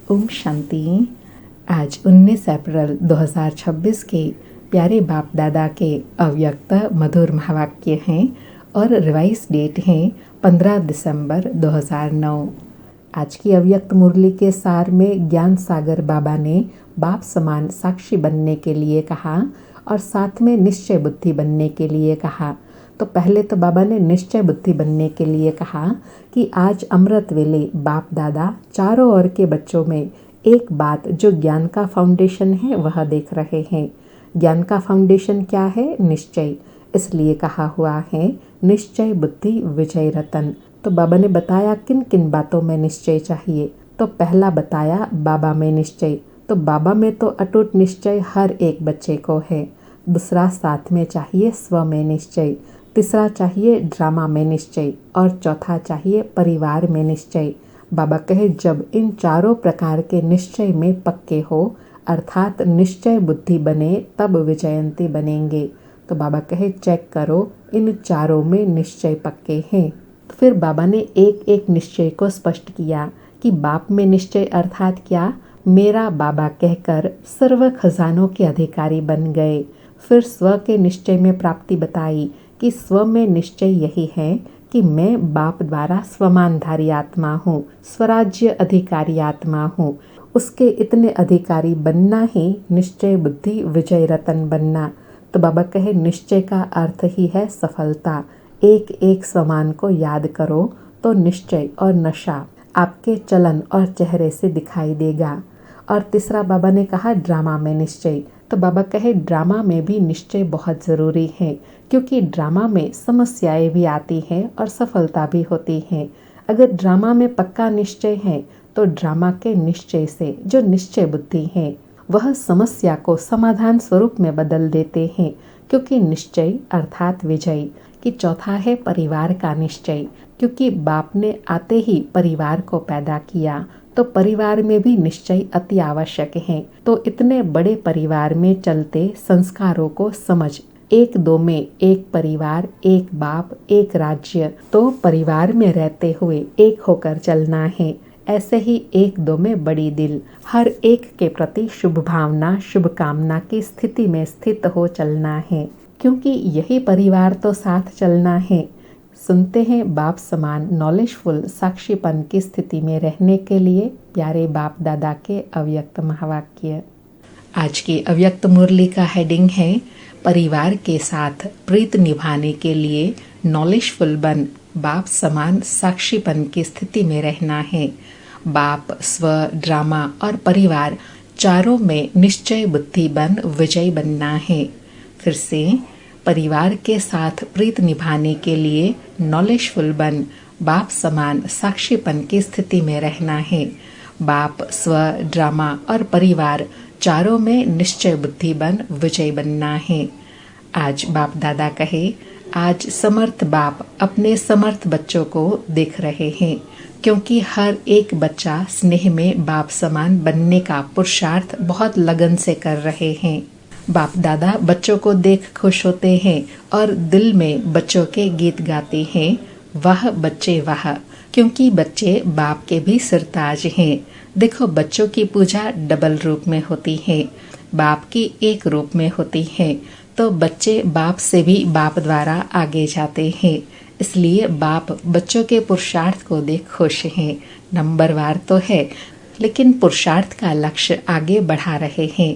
ओम शांति। आज 19 अप्रैल 2026 के प्यारे बाप दादा के अव्यक्त मधुर महावाक्य हैं और रिवाइज डेट है 15 दिसंबर 2009। आज की अव्यक्त मुरली के सार में ज्ञान सागर बाबा ने बाप समान साक्षी बनने के लिए कहा और साथ में निश्चय बुद्धि बनने के लिए कहा। तो पहले तो बाबा ने निश्चय बुद्धि बनने के लिए कहा कि आज अमृत वेले बाप दादा चारों ओर के बच्चों में एक बात जो ज्ञान का फाउंडेशन है वह देख रहे हैं। ज्ञान का फाउंडेशन क्या है? निश्चय। इसलिए कहा हुआ है निश्चय बुद्धि विजय रतन। तो बाबा ने बताया किन किन बातों में निश्चय चाहिए। तो पहला बताया बाबा में निश्चय। तो बाबा में तो अटूट निश्चय हर एक बच्चे को है। दूसरा साथ में चाहिए स्व में निश्चय। तीसरा चाहिए ड्रामा में निश्चय और चौथा चाहिए परिवार में निश्चय। बाबा कहे जब इन चारों प्रकार के निश्चय में पक्के हो अर्थात निश्चय बुद्धि बने तब विजयंती बनेंगे। तो बाबा कहे चेक करो इन चारों में निश्चय पक्के हैं। तो फिर बाबा ने एक एक निश्चय को स्पष्ट किया कि बाप में निश्चय अर्थात क्या? मेरा बाबा कहकर सर्व खजानों के अधिकारी बन गए। फिर स्व के निश्चय में प्राप्ति बताई कि स्व में निश्चय यही है कि मैं बाप द्वारा स्वमानधारी आत्मा हूँ, स्वराज्य अधिकारी आत्मा हूँ। उसके इतने अधिकारी बनना ही निश्चय बुद्धि विजय रतन बनना। तो बाबा कहे निश्चय का अर्थ ही है सफलता। एक एक समान को याद करो तो निश्चय और नशा आपके चलन और चेहरे से दिखाई देगा। और तीसरा बाबा ने कहा ड्रामा में निश्चय। तो बाबा कहे ड्रामा में भी निश्चय बहुत ज़रूरी है क्योंकि ड्रामा में समस्याएं भी आती हैं और सफलता भी होती है। अगर ड्रामा में पक्का निश्चय है तो ड्रामा के निश्चय से जो निश्चय बुद्धि है वह समस्या को समाधान स्वरूप में बदल देते हैं क्योंकि निश्चय अर्थात विजय। कि चौथा है परिवार का निश्चय क्योंकि बाप ने आते ही परिवार को पैदा किया तो परिवार में भी निश्चय अति आवश्यक है। तो इतने बड़े परिवार में चलते संस्कारों को समझ एक दो में एक परिवार एक बाप एक राज्य। तो परिवार में रहते हुए एक होकर चलना है। ऐसे ही एक दो में बड़ी दिल हर एक के प्रति शुभ भावना शुभ कामना की स्थिति में स्थित हो चलना है क्योंकि यही परिवार तो साथ चलना है। सुनते हैं बाप समान नॉलेजफुल साक्षीपन की स्थिति में रहने के लिए प्यारे बाप दादा के अव्यक्त महावाक्य। आज की अव्यक्त मुरली का हेडिंग है परिवार के साथ प्रीत निभाने के लिए नॉलेजफुल बन बाप समान साक्षीपन की स्थिति में रहना है। बाप स्व ड्रामा और परिवार चारों में निश्चय बुद्धि बन विजय बनना है। फिर से परिवार के साथ प्रीत निभाने के लिए नॉलेजफुल बन बाप समान साक्षीपन की स्थिति में रहना है। बाप स्व ड्रामा और परिवार चारों में निश्चय बुद्धि बन विजय बनना है। आज बाप दादा कहे आज समर्थ बाप अपने समर्थ बच्चों को देख रहे हैं क्योंकि हर एक बच्चा स्नेह में बाप समान बनने का पुरुषार्थ बहुत लगन से कर रहे हैं। बाप दादा बच्चों को देख खुश होते हैं और दिल में बच्चों के गीत गाते हैं वाह बच्चे वाह क्योंकि बच्चे बाप के भी सिरताज हैं। देखो बच्चों की पूजा डबल रूप में होती है, बाप की एक रूप में होती है। तो बच्चे बाप से भी बाप द्वारा आगे जाते हैं। इसलिए बाप बच्चों के पुरुषार्थ को देख खुश हैं। नंबरवार तो है लेकिन पुरुषार्थ का लक्ष्य आगे बढ़ा रहे हैं।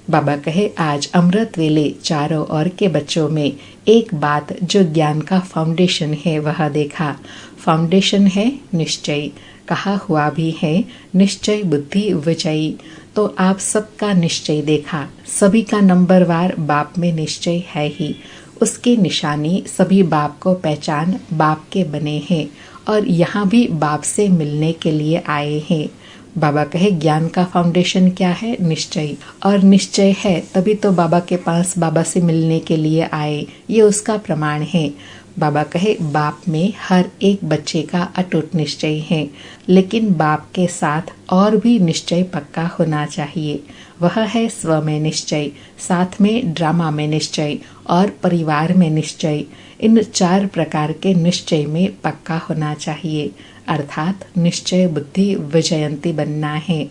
बाबा कहे आज अमृत वेले चारों ओर के बच्चों में एक बात जो ज्ञान का फाउंडेशन है वह देखा। फाउंडेशन है निश्चय। कहा हुआ भी है निश्चय बुद्धि विजयी। तो आप सबका निश्चय देखा। सभी का नंबरवार बाप में निश्चय है ही। उसकी निशानी सभी बाप को पहचान बाप के बने हैं और यहाँ भी बाप से मिलने के लिए आए हैं। बाबा कहे ज्ञान का फाउंडेशन क्या है? निश्चय। और निश्चय है तभी तो बाबा के पास बाबा से मिलने के लिए आए, ये उसका प्रमाण है। बाबा कहे बाप में हर एक बच्चे का अटूट निश्चय है लेकिन बाप के साथ और भी निश्चय पक्का होना चाहिए। वह है स्व में निश्चय, साथ में ड्रामा में निश्चय और परिवार में निश्चय। इन चार प्रकार के निश्चय में पक्का होना चाहिए। अर्थात निश्चय बुद्धि विजयंती बनना है।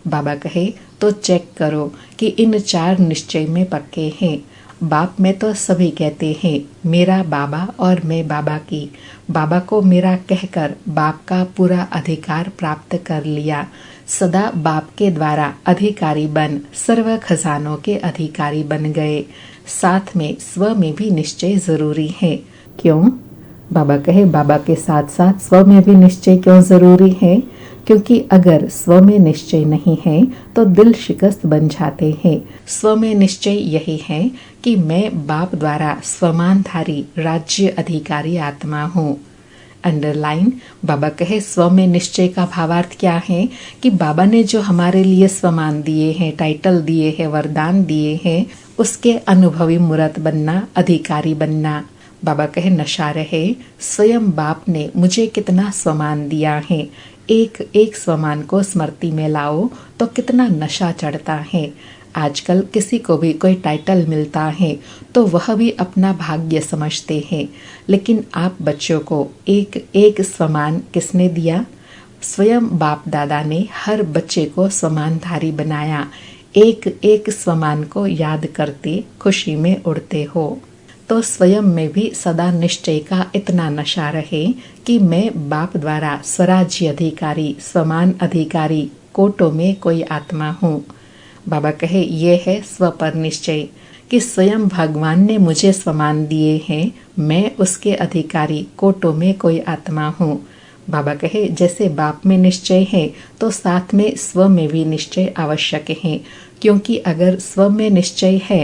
बाबा कहे तो चेक करो कि इन 4 निश्चय में पक्के हैं। बाप में तो सभी कहते हैं मेरा बाबा और मैं बाबा की, बाबा को मेरा कहकर बाप का पूरा अधिकार प्राप्त कर लिया, सदा बाप के द्वारा अधिकारी बन सर्व खजानों के अधिकारी बन गए। साथ में स्व में भी निश्चय जरूरी है। क्यों? बाबा कहे बाबा के साथ साथ स्व में भी निश्चय क्यों जरूरी है? क्योंकि अगर स्व में निश्चय नहीं है तो दिल शिकस्त बन जाते हैं। स्व में निश्चय यही है कि मैं बाप द्वारा स्वमानधारी राज्य अधिकारी आत्मा हूँ। अंडरलाइन, बाबा कहे स्व में निश्चय का भावार्थ क्या है कि बाबा ने जो हमारे लिए स्वमान दिए हैं, टाइटल दिए हैं, वरदान दिए हैं, उसके अनुभवी मूर्त बनना, अधिकारी बनना। बाबा कहे नशा रहे, स्वयं बाप ने मुझे कितना स्वमान दिया है, एक एक स्वमान को स्मृति में लाओ तो कितना नशा चढ़ता है। आजकल किसी को भी कोई टाइटल मिलता है तो वह भी अपना भाग्य समझते हैं, लेकिन आप बच्चों को एक एक स्वमान किसने दिया? स्वयं बाप दादा ने हर बच्चे को स्वमानधारी बनाया। एक एक स्वमान को याद करते खुशी में उड़ते हो। तो स्वयं में भी सदा निश्चय का इतना नशा रहे कि मैं बाप द्वारा स्वराज्य अधिकारी, स्वमान अधिकारी, कोटों में कोई आत्मा हूँ। बाबा कहे ये है स्व पर निश्चय कि स्वयं भगवान ने मुझे स्वमान दिए हैं, मैं उसके अधिकारी, कोटों में कोई आत्मा हूँ। बाबा कहे जैसे बाप में निश्चय है तो साथ में स्व में भी निश्चय आवश्यक है, क्योंकि अगर स्व में निश्चय है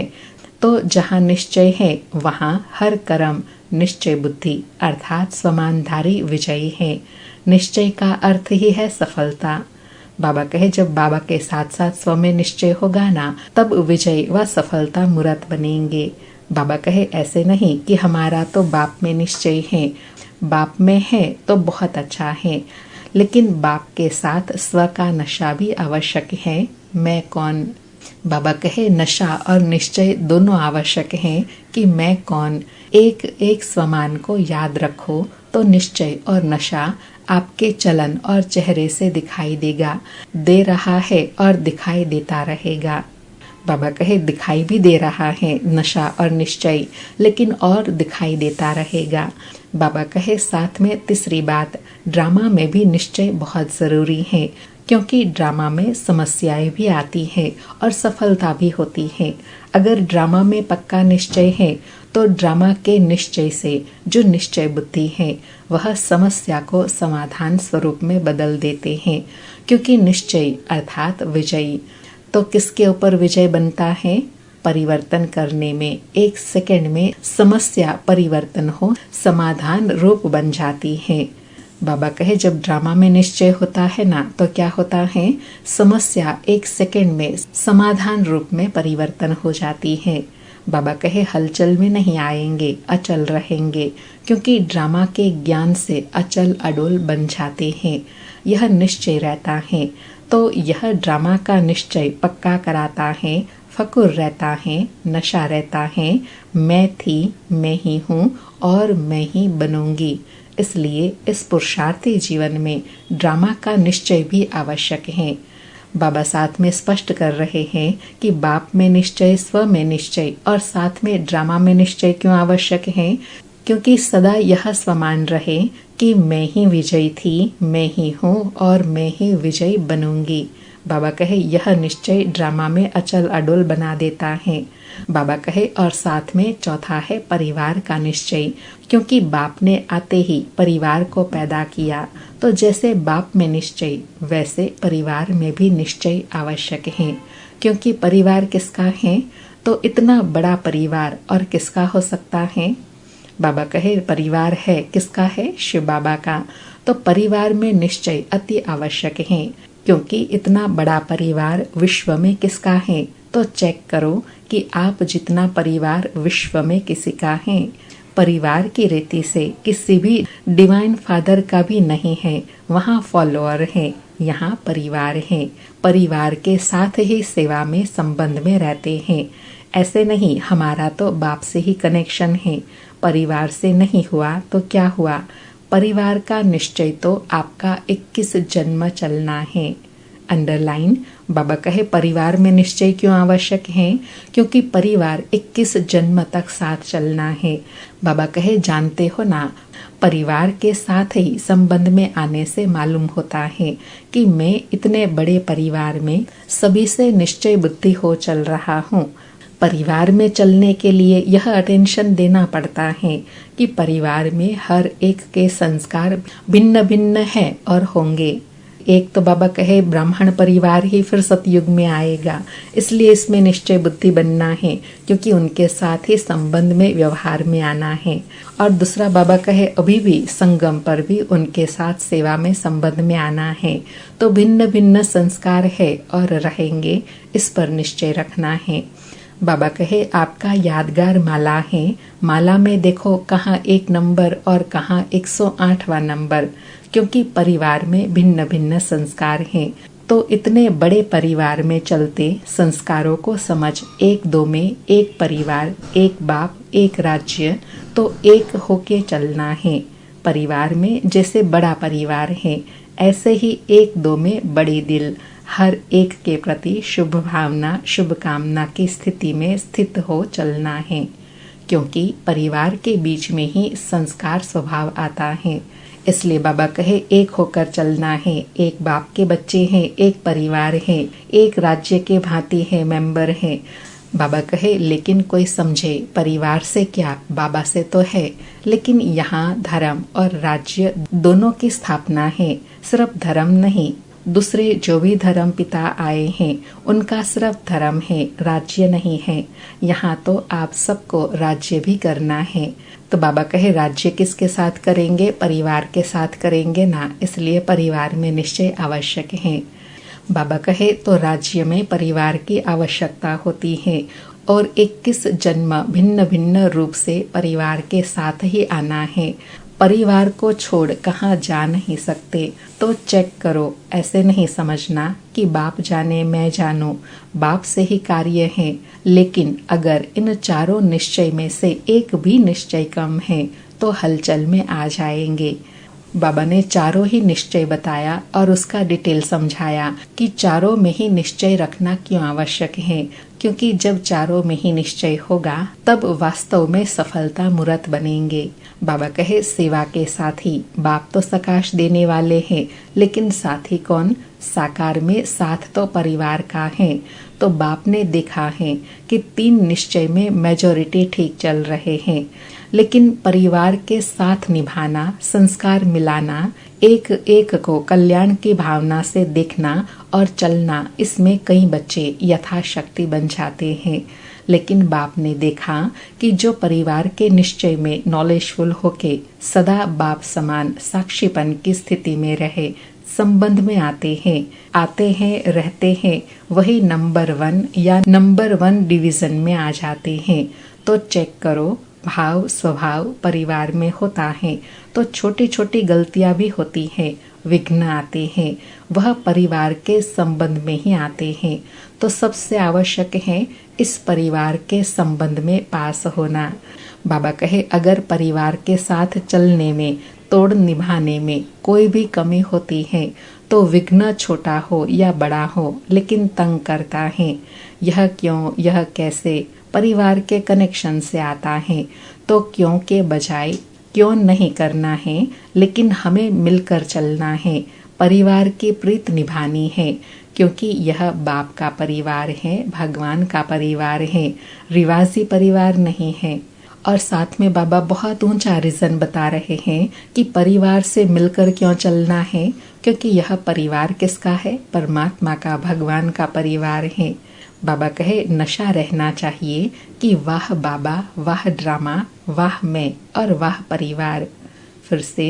तो जहाँ निश्चय है वहाँ हर कर्म निश्चय बुद्धि अर्थात स्वमानधारी विजयी है। निश्चय का अर्थ ही है सफलता। बाबा कहे जब बाबा के साथ साथ स्व में निश्चय होगा ना, तब विजय व सफलता मूर्त बनेंगे। बाबा कहे ऐसे नहीं कि हमारा तो बाप में निश्चय है, बाप में है तो बहुत अच्छा है, लेकिन बाप के साथ स्व का नशा भी आवश्यक है। मैं कौन? बाबा कहे नशा और निश्चय दोनों आवश्यक हैं कि मैं कौन। एक एक स्वमान को याद रखो तो निश्चय और नशा आपके चलन और चेहरे से दिखाई देगा, दे रहा है और दिखाई देता रहेगा। बाबा कहे दिखाई भी दे रहा है नशा और निश्चय, लेकिन और दिखाई देता रहेगा। बाबा कहे साथ में तीसरी बात, ड्रामा में भी निश्चय बहुत जरूरी है, क्योंकि ड्रामा में समस्याएं भी आती हैं और सफलता भी होती है। अगर ड्रामा में पक्का निश्चय है तो ड्रामा के निश्चय से जो निश्चय बुद्धि है वह समस्या को समाधान स्वरूप में बदल देते हैं, क्योंकि निश्चय अर्थात विजयी। तो किसके ऊपर विजय बनता है? परिवर्तन करने में। एक सेकंड में समस्या परिवर्तन हो, समाधान रूप बन जाती है। बाबा कहे जब ड्रामा में निश्चय होता है ना तो क्या होता है, समस्या एक सेकंड में समाधान रूप में परिवर्तन हो जाती है। बाबा कहे हलचल में नहीं आएंगे, अचल रहेंगे, क्योंकि ड्रामा के ज्ञान से अचल अडोल बन जाते हैं। यह निश्चय रहता है तो यह ड्रामा का निश्चय पक्का कराता है। फकुर रहता है, नशा रहता है, मैं थी, मैं ही हूँ और मैं ही बनूंगी। इसलिए इस पुरुषार्थी जीवन में ड्रामा का निश्चय भी आवश्यक है। बाबा साथ में स्पष्ट कर रहे हैं कि बाप में निश्चय, स्व में निश्चय और साथ में ड्रामा में निश्चय क्यों आवश्यक है, क्योंकि सदा यह स्वमान रहे कि मैं ही विजयी थी, मैं ही हूँ और मैं ही विजयी बनूंगी। बाबा कहे यह निश्चय ड्रामा में अचल अडोल बना देता है। बाबा कहे और साथ में चौथा है परिवार का निश्चय, क्योंकि बाप ने आते ही परिवार को पैदा किया, तो जैसे बाप में निश्चय वैसे परिवार में भी निश्चय आवश्यक है। क्योंकि परिवार किसका है, तो इतना बड़ा परिवार और किसका हो सकता है। बाबा कहे परिवार है किसका है, शिव बाबा का। तो परिवार में निश्चय अति आवश्यक है, क्योंकि इतना बड़ा परिवार विश्व में किसका है। तो चेक करो कि आप जितना परिवार विश्व में किसी का है। परिवार की रीति से किसी भी डिवाइन फादर का भी नहीं है, वहाँ फॉलोअर है, यहाँ परिवार है। परिवार के साथ ही सेवा में संबंध में रहते हैं। ऐसे नहीं हमारा तो बाप से ही कनेक्शन है, परिवार से नहीं हुआ तो क्या हुआ। परिवार का निश्चय तो आपका 21 जन्म चलना है। अंडरलाइन। बाबा कहे परिवार में निश्चय क्यों आवश्यक है? क्योंकि परिवार 21 जन्म तक साथ चलना है। बाबा कहे जानते हो ना, परिवार के साथ ही संबंध में आने से मालूम होता है कि मैं इतने बड़े परिवार में सभी से निश्चय बुद्धि हो चल रहा हूँ। परिवार में चलने के लिए यह अटेंशन देना पड़ता है कि परिवार में हर एक के संस्कार भिन्न भिन्न है और होंगे। एक तो बाबा कहे ब्राह्मण परिवार ही फिर सतयुग में आएगा, इसलिए इसमें निश्चय बुद्धि बनना है क्योंकि उनके साथ ही संबंध में व्यवहार में आना है। और दूसरा बाबा कहे अभी भी संगम पर भी उनके साथ सेवा में संबंध में आना है। तो भिन्न भिन्न संस्कार है और रहेंगे, इस पर निश्चय रखना है। बाबा कहे आपका यादगार माला है, माला में देखो कहाँ 1 नंबर और कहाँ 108वां नंबर, क्योंकि परिवार में भिन्न भिन्न संस्कार हैं। तो इतने बड़े परिवार में चलते संस्कारों को समझ 1-2 में एक परिवार, एक बाप, एक राज्य, तो एक होके चलना है। परिवार में जैसे बड़ा परिवार है, ऐसे ही 1-2 में बड़े दिल, हर एक के प्रति शुभ भावना, शुभ कामना की स्थिति में स्थित हो चलना है। क्योंकि परिवार के बीच में ही संस्कार स्वभाव आता है, इसलिए बाबा कहे एक होकर चलना है। एक बाप के बच्चे हैं, एक परिवार है, एक राज्य के भांति है, मेंबर है। बाबा कहे लेकिन कोई समझे परिवार से क्या, बाबा से तो है, लेकिन यहाँ धर्म और राज्य दोनों की स्थापना है। सिर्फ धर्म नहीं, दूसरे जो भी धर्म पिता आए हैं उनका सिर्फ धर्म है, राज्य नहीं है। यहाँ तो आप सबको राज्य भी करना है। तो बाबा कहे राज्य किसके साथ करेंगे? परिवार के साथ करेंगे ना, इसलिए परिवार में निश्चय आवश्यक है। बाबा कहे तो राज्य में परिवार की आवश्यकता होती है और 21 जन्म भिन्न भिन्न रूप से परिवार के साथ ही आना है। परिवार को छोड़ कहाँ जा नहीं सकते। तो चेक करो, ऐसे नहीं समझना कि बाप जाने मैं जानूं, बाप से ही कार्य है। लेकिन अगर इन चारों निश्चय में से एक भी निश्चय कम है तो हलचल में आ जाएंगे। बाबा ने चारों ही निश्चय बताया और उसका डिटेल समझाया कि चारों में ही निश्चय रखना क्यों आवश्यक है, क्योंकि जब चारों में ही निश्चय होगा तब वास्तव में सफलता मूर्त बनेंगे। बाबा कहे सेवा के साथी, बाप तो सकाश देने वाले हैं, लेकिन साथी कौन? साकार में साथ तो परिवार का है। तो बाप ने देखा है कि 3 निश्चय में मेजॉरिटी ठीक चल रहे हैं, लेकिन परिवार के साथ निभाना, संस्कार मिलाना, एक एक को कल्याण की भावना से देखना और चलना, इसमें कई बच्चे यथाशक्ति बन जाते हैं। लेकिन बाप ने देखा कि जो परिवार के निश्चय में नॉलेजफुल होके सदा बाप समान साक्षीपन की स्थिति में रहे, संबंध में आते हैं रहते हैं, वही नंबर 1 या नंबर 1 डिवीजन में आ जाते हैं। तो चेक करो, भाव स्वभाव परिवार में होता है तो छोटी छोटी गलतियां भी होती हैं, विघ्न आते हैं, वह परिवार के संबंध में ही आते हैं। तो सबसे आवश्यक है इस परिवार के संबंध में पास होना। बाबा कहे अगर परिवार के साथ चलने में, तोड़ निभाने में कोई भी कमी होती है तो विघ्न छोटा हो या बड़ा हो लेकिन तंग करता है। यह क्यों, यह कैसे, परिवार के कनेक्शन से आता है। तो क्यों के बजाय क्यों नहीं करना है, लेकिन हमें मिलकर चलना है, परिवार की प्रीत निभानी है, क्योंकि यह बाप का परिवार है, भगवान का परिवार है, रिवाजी परिवार नहीं है। और साथ में बाबा बहुत ऊंचा रीजन बता रहे हैं कि परिवार से मिलकर क्यों चलना है, क्योंकि यह परिवार किसका है? परमात्मा का, भगवान का परिवार है। बाबा कहे नशा रहना चाहिए कि वाह बाबा, वाह ड्रामा, वाह मैं और वाह परिवार। फिर से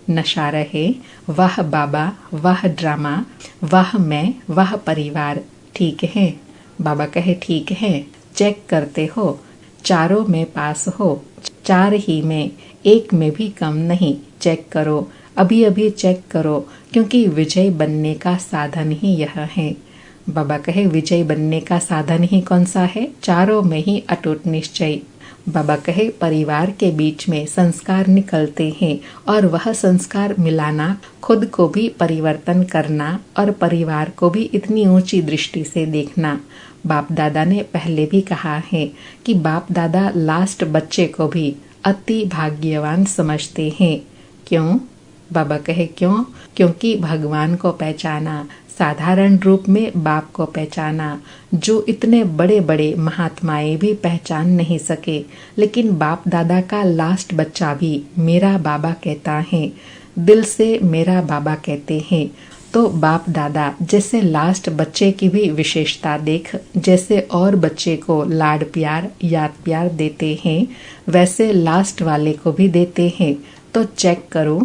नशा रहे, वाह बाबा, वाह ड्रामा, वाह मैं, वाह परिवार। ठीक है? बाबा कहे ठीक है। चेक करते हो, चारों में पास हो, 4 ही में, 1 में भी कम नहीं। चेक करो, अभी अभी चेक करो, क्योंकि विजय बनने का साधन ही यह है। बाबा कहे विजय बनने का साधन ही कौन सा है? चारों में ही अटूट निश्चय। बाबा कहे परिवार के बीच में संस्कार निकलते हैं और वह संस्कार मिलाना, खुद को भी परिवर्तन करना और परिवार को भी इतनी ऊंची दृष्टि से देखना। बाप दादा ने पहले भी कहा है कि बाप दादा लास्ट बच्चे को भी अति भाग्यवान समझते हैं। क्यों? बाबा कहे क्यों? क्योंकि भगवान को पहचाना, साधारण रूप में बाप को पहचाना, जो इतने बड़े बड़े महात्माएं भी पहचान नहीं सके, लेकिन बाप दादा का लास्ट बच्चा भी मेरा बाबा कहता है, दिल से मेरा बाबा कहते हैं। तो बाप दादा जैसे लास्ट बच्चे की भी विशेषता देख, जैसे और बच्चे को लाड प्यार याद प्यार देते हैं, वैसे लास्ट वाले को भी देते हैं। तो चेक करो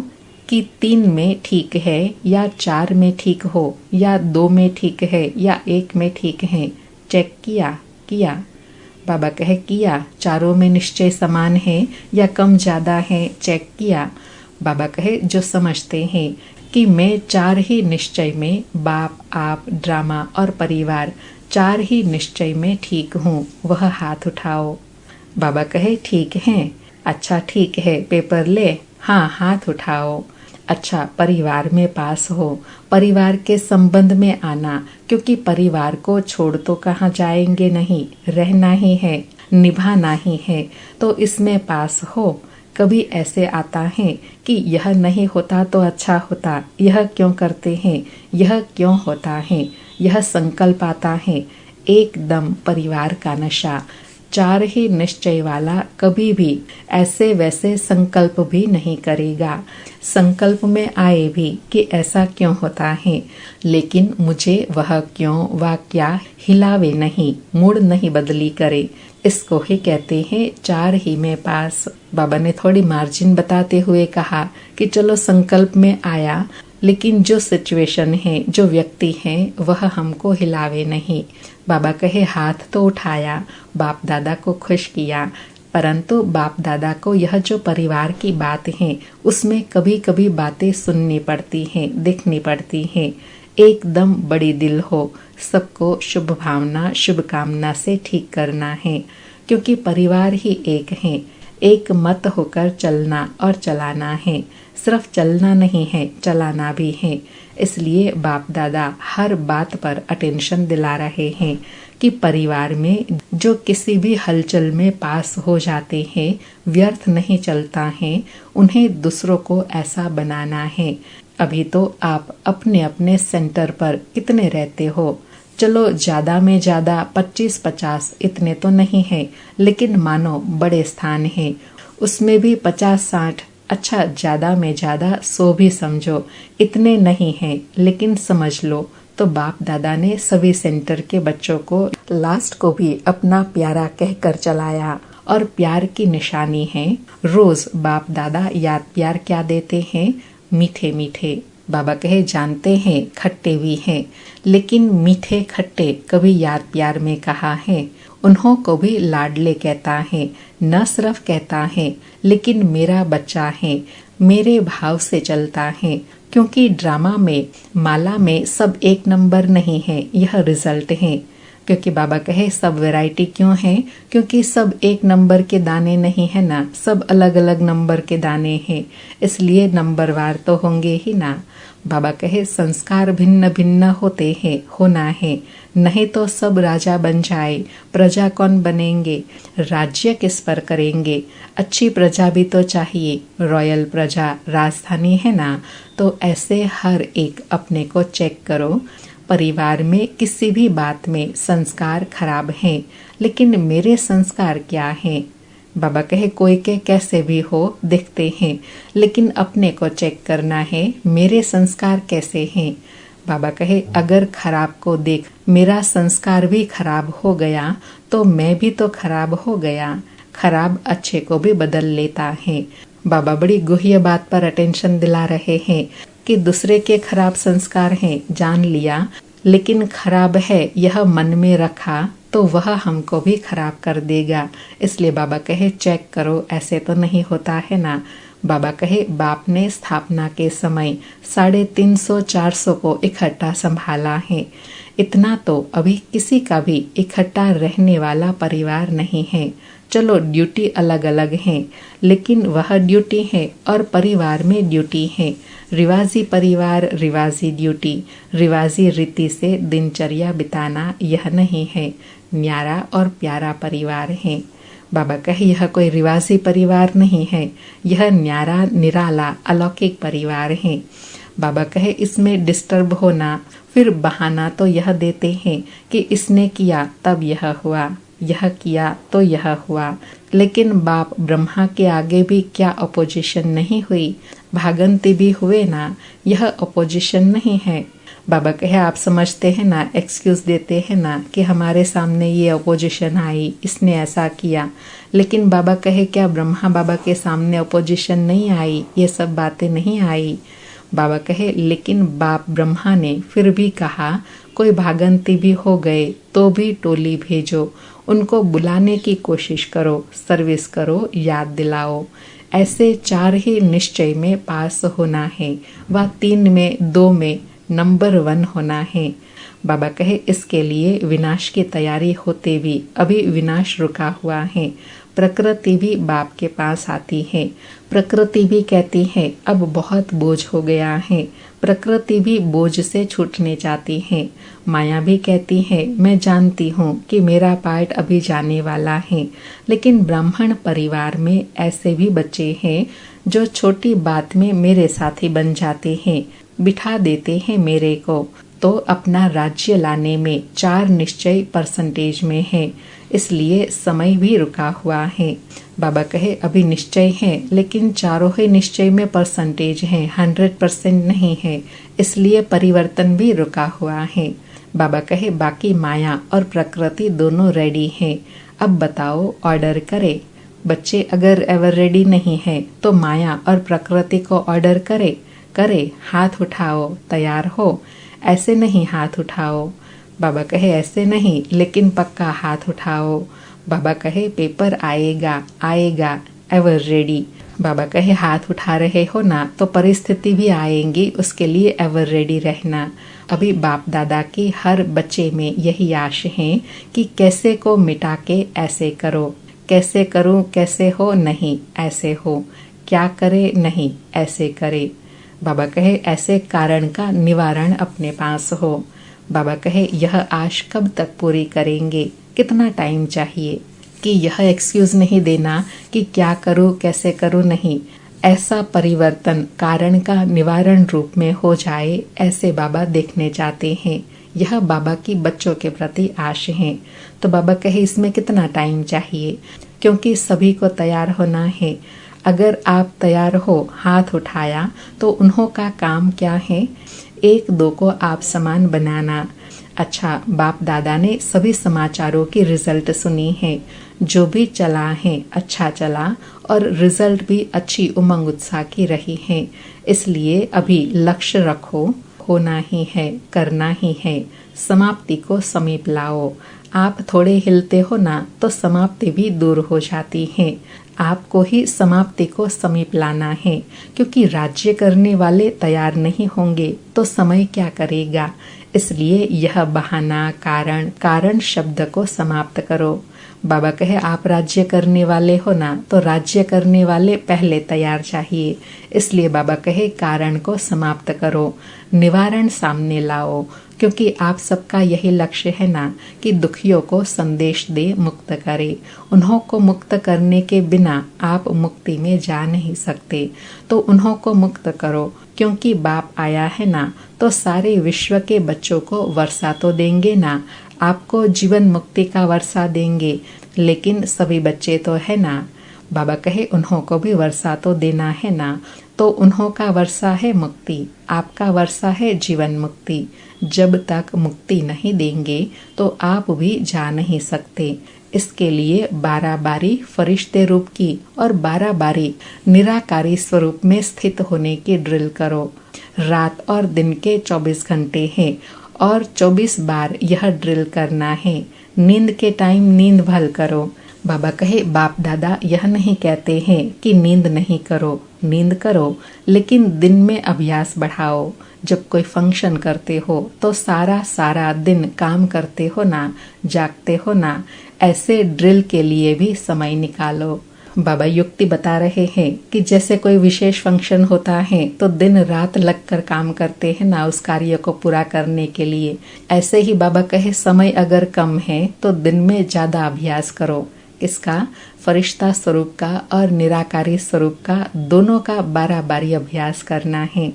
कि 3 में ठीक है या 4 में ठीक हो या 2 में ठीक है या 1 में ठीक है। चेक किया? बाबा कहे किया। चारों में निश्चय समान है या कम ज्यादा है? चेक किया। बाबा कहे जो समझते हैं कि मैं 4 ही निश्चय में, बाप, आप, ड्रामा और परिवार, 4 ही निश्चय में ठीक हूँ, वह हाथ उठाओ। बाबा कहे ठीक है। अच्छा ठीक है, पेपर ले। हाँ, हाथ उठाओ। अच्छा, परिवार में पास हो, परिवार के संबंध में आना, क्योंकि परिवार को छोड़ तो कहाँ जाएंगे नहीं, रहना ही है, निभाना ही है, तो इसमें पास हो। कभी ऐसे आता है कि यह नहीं होता तो अच्छा होता, यह क्यों करते हैं, यह क्यों होता है, यह संकल्प आता है। एकदम परिवार का नशा। 4 ही निश्चय वाला कभी भी ऐसे वैसे संकल्प भी नहीं करेगा। संकल्प में आए भी कि ऐसा क्यों होता है, लेकिन मुझे वह क्यों व क्या हिलावे नहीं, मूड नहीं बदली करे। इसको ही कहते हैं 4 ही में पास। बाबा ने थोड़ी मार्जिन बताते हुए कहा कि चलो संकल्प में आया, लेकिन जो सिचुएशन है, जो व्यक्ति है, वह हमको हिलावे नहीं। बाबा कहे हाथ तो उठाया, बाप दादा को खुश किया, परंतु बाप दादा को यह जो परिवार की बात है, उसमें कभी कभी बातें सुननी पड़ती हैं, देखनी पड़ती हैं। एकदम बड़ी दिल हो, सबको शुभ भावना शुभकामना से ठीक करना है, क्योंकि परिवार ही एक है। एक मत होकर चलना और चलाना है, सिर्फ चलना नहीं है, चलाना भी है। इसलिए बाप दादा हर बात पर अटेंशन दिला रहे हैं कि परिवार में जो किसी भी हलचल में पास हो जाते हैं, व्यर्थ नहीं चलता है, उन्हें दूसरों को ऐसा बनाना है। अभी तो आप अपने अपने सेंटर पर कितने रहते हो, चलो ज्यादा में ज्यादा 25-50 इतने तो नहीं है, लेकिन मानो बड़े स्थान है, उसमें भी 50-60, अच्छा ज्यादा में ज्यादा 100 भी समझो, इतने नहीं है, लेकिन समझ लो। तो बाप दादा ने सभी सेंटर के बच्चों को लास्ट को भी अपना प्यारा कहकर चलाया, और प्यार की निशानी है रोज बाप दादा याद प्यार क्या देते हैं, मीठे मीठे। बाबा कहे जानते हैं खट्टे भी हैं, लेकिन मीठे खट्टे कभी याद प्यार में कहा है। उन्हों को भी लाडले कहता है, न सिर्फ कहता है, लेकिन मेरा बच्चा है, मेरे भाव से चलता है। क्योंकि ड्रामा में, माला में सब एक नंबर नहीं है, यह रिजल्ट है। क्योंकि बाबा कहे सब वैरायटी क्यों है, क्योंकि सब एक नंबर के दाने नहीं है ना, सब अलग अलग नंबर के दाने हैं, इसलिए नंबरवार तो होंगे ही ना। बाबा कहे संस्कार भिन्न भिन्न होते हैं, होना है, नहीं तो सब राजा बन जाए, प्रजा कौन बनेंगे, राज्य किस पर करेंगे, अच्छी प्रजा भी तो चाहिए, रॉयल प्रजा, राजधानी है ना। तो ऐसे हर एक अपने को चेक करो। परिवार में किसी भी बात में संस्कार खराब हैं, लेकिन मेरे संस्कार क्या हैं? बाबा कहे कोई के कैसे भी हो दिखते हैं, लेकिन अपने को चेक करना है, मेरे संस्कार कैसे हैं। बाबा कहे अगर खराब को देख मेरा संस्कार भी खराब हो गया तो मैं भी तो खराब हो गया। खराब अच्छे को भी बदल लेता है। बाबा बड़ी गुह्य बात पर अटेंशन दिला रहे हैं कि दूसरे के खराब संस्कार हैं, जान लिया, लेकिन खराब है यह मन में रखा तो वह हमको भी खराब कर देगा। इसलिए बाबा कहे चेक करो, ऐसे तो नहीं होता है ना। बाबा कहे बाप ने स्थापना के समय 350-400 को इकट्ठा संभाला है, इतना तो अभी किसी का भी इकट्ठा रहने वाला परिवार नहीं है। चलो ड्यूटी अलग अलग है, लेकिन वह ड्यूटी है और परिवार में ड्यूटी है। रिवाजी परिवार, रिवाजी ड्यूटी, रिवाजी रीति से दिनचर्या बिताना यह नहीं है। न्यारा और प्यारा परिवार है। बाबा कहे यह कोई रिवाजी परिवार नहीं है, यह न्यारा निराला अलौकिक परिवार है। बाबा कहे इसमें डिस्टर्ब होना, फिर बहाना तो यह देते हैं कि इसने किया तब यह हुआ, यह किया तो यह हुआ। लेकिन बाप ब्रह्मा के आगे भी क्या अपोजिशन नहीं हुई? भागंती भी हुए ना, यह अपोजिशन नहीं है। बाबा कहे आप समझते हैं ना, एक्सक्यूज देते हैं ना कि हमारे सामने ये अपोजिशन आई, इसने ऐसा किया। लेकिन बाबा कहे क्या ब्रह्मा बाबा के सामने अपोजिशन नहीं आई, ये सब बातें नहीं आई? बाबा कहे लेकिन बाप ब्रह्मा ने फिर भी कहा कोई भागंती भी हो गए तो भी टोली भेजो, उनको बुलाने की कोशिश करो, सर्विस करो, याद दिलाओ। ऐसे 4 ही निश्चय में पास होना है, व 3 में 2 में नंबर 1 होना है। बाबा कहे इसके लिए विनाश की तैयारी होते भी अभी विनाश रुका हुआ है। प्रकृति भी बाप के पास आती है। प्रकृति भी कहती है अब बहुत बोझ हो गया है। प्रकृति भी बोझ से छूटने चाहती है। माया भी कहती है मैं जानती हूँ कि मेरा पार्ट अभी जाने वाला है। लेकिन ब्राह्मण परिवार में ऐसे भी बच्चे हैं जो छोटी बात में मेरे साथी बन जाते हैं, बिठा देते हैं मेरे को। तो अपना राज्य लाने में 4 निश्चय परसेंटेज में है, इसलिए समय भी रुका हुआ है। बाबा कहे अभी निश्चय है, लेकिन चारों ही निश्चय में परसेंटेज है, 100% नहीं है, इसलिए परिवर्तन भी रुका हुआ है। बाबा कहे बाकी माया और प्रकृति दोनों रेडी हैं, अब बताओ ऑर्डर करे। बच्चे अगर एवर रेडी नहीं है तो माया और प्रकृति को ऑर्डर करे, हाथ उठाओ, तैयार हो। ऐसे नहीं हाथ उठाओ। बाबा कहे ऐसे नहीं, लेकिन पक्का हाथ उठाओ। बाबा कहे पेपर आएगा, एवर रेडी। बाबा कहे हाथ उठा रहे हो ना तो परिस्थिति भी आएंगी, उसके लिए एवर रेडी रहना। अभी बाप दादा की हर बच्चे में यही आश है कि कैसे को मिटा के ऐसे करो, कैसे करूं, कैसे हो नहीं ऐसे हो, क्या करे नहीं ऐसे करे। बाबा कहे ऐसे कारण का निवारण अपने पास हो। बाबा कहे यह आश कब तक पूरी करेंगे, कितना टाइम चाहिए? कि यह एक्सक्यूज नहीं देना कि क्या करूं कैसे करूं, नहीं। ऐसा परिवर्तन कारण का निवारण रूप में हो जाए, ऐसे बाबा देखने चाहते हैं। यह बाबा की बच्चों के प्रति आश है। तो बाबा कहे इसमें कितना टाइम चाहिए? क्योंकि सभी को तैयार होना है। अगर आप तैयार हो, हाथ उठाया, तो उन्हों का काम क्या है? 1-2 को आप समान बनाना। अच्छा, बाप दादा ने सभी समाचारों की रिजल्ट सुनी है। जो भी चला है अच्छा चला और रिजल्ट भी अच्छी उमंग उत्साह की रही है। इसलिए अभी लक्ष्य रखो, होना ही है, करना ही है। समाप्ति को समीप लाओ। आप थोड़े हिलते हो ना तो समाप्ति भी दूर हो जाती है। आपको ही समाप्ति को समीप लाना है, क्योंकि राज्य करने वाले तैयार नहीं होंगे तो समय क्या करेगा। इसलिए यह बहाना, कारण शब्द को समाप्त करो। बाबा कहे आप राज्य करने वाले हो ना तो राज्य करने वाले पहले तैयार चाहिए। इसलिए बाबा कहे कारण को समाप्त करो, निवारण सामने लाओ, क्योंकि आप सबका यही लक्ष्य है ना कि दुखियों को संदेश दे, मुक्त करे। उन्हों को मुक्त करने के बिना आप मुक्ति में जा नहीं सकते, तो उन्हों को मुक्त करो। क्योंकि बाप आया है ना तो सारे विश्व के बच्चों को वर्षा तो देंगे ना, आपको जीवन मुक्ति का वर्षा देंगे। लेकिन सभी बच्चे तो है ना, बाबा कहे उन्हों को भी वर्षा तो देना है ना। तो उन्हों का वर्षा है मुक्ति, आपका वर्षा है जीवन मुक्ति। जब तक मुक्ति नहीं देंगे तो आप भी जा नहीं सकते। इसके लिए 12 बारी फरिश्ते रूप की और 12 बारी निराकारी स्वरूप में स्थित होने की ड्रिल करो। रात और दिन के 24 घंटे हैं और 24 बार यह ड्रिल करना है। नींद के टाइम नींद भल करो। बाबा कहे बाप दादा यह नहीं कहते हैं कि नींद नहीं करो, नींद करो, लेकिन दिन में अभ्यास बढ़ाओ। जब कोई फंक्शन करते हो तो सारा दिन काम करते हो ना, जागते हो ना, ऐसे ड्रिल के लिए भी समय निकालो। बाबा युक्ति बता रहे हैं कि जैसे कोई विशेष फंक्शन होता है तो दिन रात लगकर काम करते हैं ना उस कार्य को पूरा करने के लिए, ऐसे ही बाबा कहे समय अगर कम है तो दिन में ज्यादा अभ्यास करो। इसका फरिश्ता स्वरूप का और निराकारी स्वरूप का दोनों का बारी अभ्यास करना है।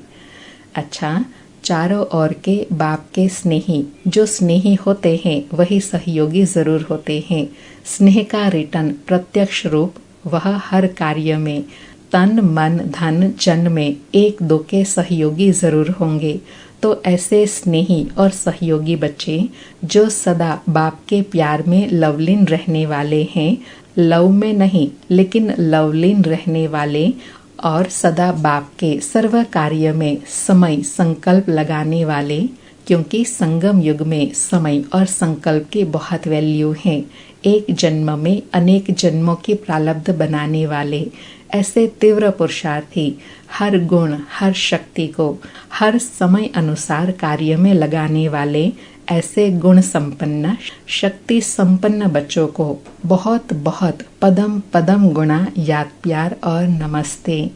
अच्छा, चारों ओर के बाप के स्नेही, जो स्नेही होते हैं वही सहयोगी जरूर होते हैं। स्नेह का रिटर्न प्रत्यक्ष रूप वह हर कार्य में तन मन धन जन में एक दो के सहयोगी जरूर होंगे। तो ऐसे स्नेही और सहयोगी बच्चे जो सदा बाप के प्यार में लवलीन रहने वाले हैं, लव में नहीं लेकिन लवलीन रहने वाले, और सदा बाप के सर्व कार्य में समय संकल्प लगाने वाले, क्योंकि संगम युग में समय और संकल्प की बहुत वैल्यू है। एक जन्म में अनेक जन्मों की प्रारब्ध बनाने वाले ऐसे तीव्र पुरुषार्थी हर गुण हर शक्ति को हर समय अनुसार कार्य में लगाने वाले ऐसे गुण संपन्न शक्ति संपन्न बच्चों को बहुत बहुत पदम पदम गुणा याद प्यार और नमस्ते।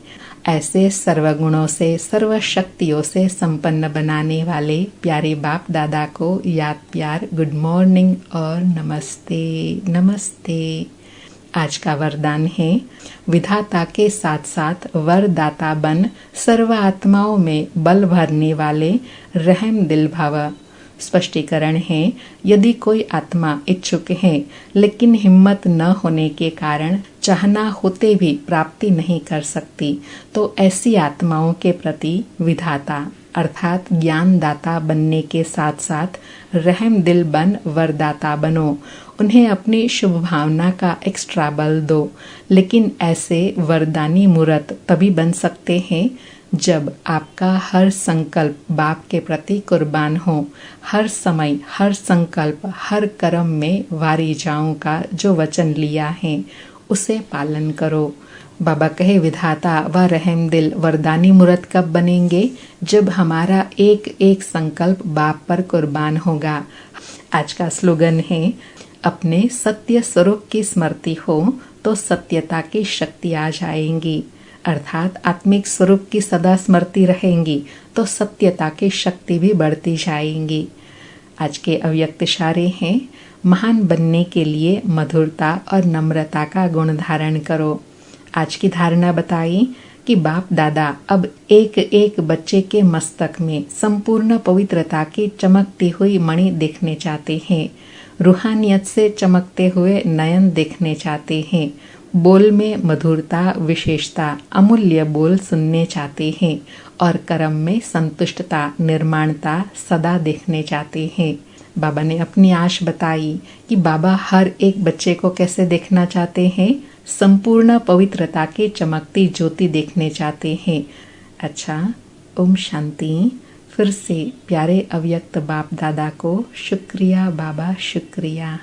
ऐसे सर्वगुणों से सर्व शक्तियों से संपन्न बनाने वाले प्यारे बाप दादा को याद प्यार गुड मॉर्निंग और नमस्ते नमस्ते। आज का वरदान है, विधाता के साथ साथ वरदाता बन सर्व आत्माओं में बल भरने वाले रहम दिल भव। स्पष्टीकरण है, यदि कोई आत्मा इच्छुक है लेकिन हिम्मत न होने के कारण चाहना होते भी प्राप्ति नहीं कर सकती, तो ऐसी आत्माओं के प्रति विधाता अर्थात ज्ञान दाता बनने के साथ साथ रहम दिल बन वरदाता बनो। उन्हें अपनी शुभ भावना का एक्स्ट्रा बल दो। लेकिन ऐसे वरदानी मूर्त तभी बन सकते हैं जब आपका हर संकल्प बाप के प्रति कुर्बान हो। हर समय हर संकल्प हर कर्म में वारी जाऊं का जो वचन लिया है उसे पालन करो। बाबा कहे, विधाता व रहम दिल वरदानी मूर्त कब बनेंगे? जब हमारा एक एक संकल्प बाप पर कुर्बान होगा। आज का स्लोगन है, अपने सत्य स्वरूप की स्मृति हो तो सत्यता की शक्ति आ जाएंगी। अर्थात आत्मिक स्वरूप की सदा स्मृति रहेंगी तो सत्यता की शक्ति भी बढ़ती जाएंगी। आज के अव्यक्त इशारे हैं, महान बनने के लिए मधुरता और नम्रता का गुण धारण करो। आज की धारणा बताई कि बाप दादा अब एक एक बच्चे के मस्तक में संपूर्ण पवित्रता की चमकती हुई मणि देखने चाहते हैं। रूहानियत से चमकते हुए नयन देखने चाहते हैं। बोल में मधुरता विशेषता अमूल्य बोल सुनने चाहते हैं और कर्म में संतुष्टता निर्माणता सदा देखने चाहते हैं। बाबा ने अपनी आश बताई कि बाबा हर एक बच्चे को कैसे देखना चाहते हैं, संपूर्ण पवित्रता की चमकती ज्योति देखने चाहते हैं। अच्छा, ओम शांति। फिर से प्यारे अव्यक्त बाप दादा को शुक्रिया बाबा, शुक्रिया।